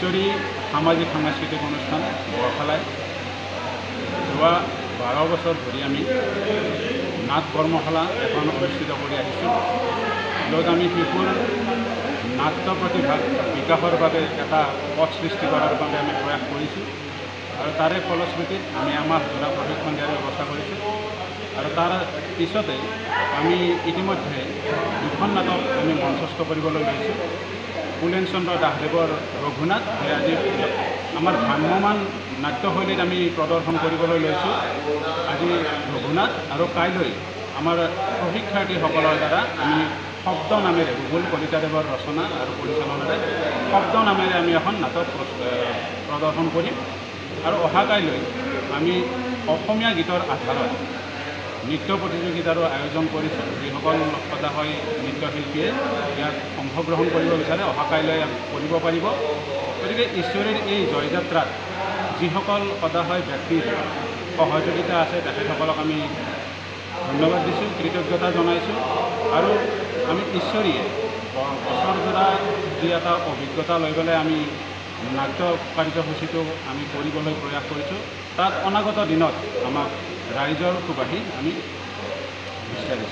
ঈশ্বৰী সামাজিক সাংস্কৃতিক অনুষ্ঠান বৰশালায় যোৱা 12 বছৰ ধৰি আমি নাট কৰ্মশালা এখন অনুষ্ঠিত কৰি আহিছোঁ, য'ত আমি শিশুৰ নাট্য প্ৰতিভা বিকাশৰ বাবে এটা পথ সৃষ্টি কৰাৰ বাবে আমি প্ৰয়াস কৰিছোঁ আৰু তাৰে ফলশ্ৰুতিত আমি আমাৰ জোৰা প্ৰশিক্ষণ দিয়াৰ ব্যৱস্থা কৰিছোঁ। আৰু তাৰ পিছতে আমি ইতিমধ্যে দুখন নাটক আমি মঞ্চস্থ কৰিবলৈ লৈছোঁ। কুলেন চন্দ্ৰ দাসদেৱৰ ৰঘুনাথ আজি আমাৰ ভ্ৰাম্যমান নাট্যশৈলীত আমি প্ৰদৰ্শন কৰিবলৈ লৈছোঁ আজি ৰঘুনাথ, আৰু কাইলৈ আমাৰ প্ৰশিক্ষাৰ্থীসকলৰ দ্বাৰা আমি শব্দ নামেৰে গুগুল কলিতাদেৱৰ ৰচনা আৰু পৰিচালনাৰে শব্দ নামেৰে আমি এখন নাটক প্ৰদৰ্শন কৰিম। আৰু অহাকাইলৈ আমি অসমীয়া গীতৰ আধাৰত নৃত্য প্ৰতিযোগিতাৰো আয়োজন কৰিছোঁ। যিসকল সদাশয় নৃত্যশিল্পীয়ে ইয়াত অংশগ্ৰহণ কৰিব বিচাৰে অহাকাইলৈ কৰিব পাৰিব। গতিকে ঈশ্বৰীৰ এই জয়যাত্ৰাত যিসকল সদাশয় ব্যক্তিৰ সহযোগিতা আছে তেখেতসকলক আমি ধন্যবাদ দিছোঁ, কৃতজ্ঞতা জনাইছোঁ। আৰু আমি ঈশ্বৰীয়ে বছৰজোৰা যি এটা অভিজ্ঞতা লৈ পেলাই আমি নাট্য কাৰ্যসূচীটো আমি কৰিবলৈ প্ৰয়াস কৰিছোঁ, তাত অনাগত দিনত আমাক ৰাইজৰ সুবাসী আমি বিচাৰিছোঁ।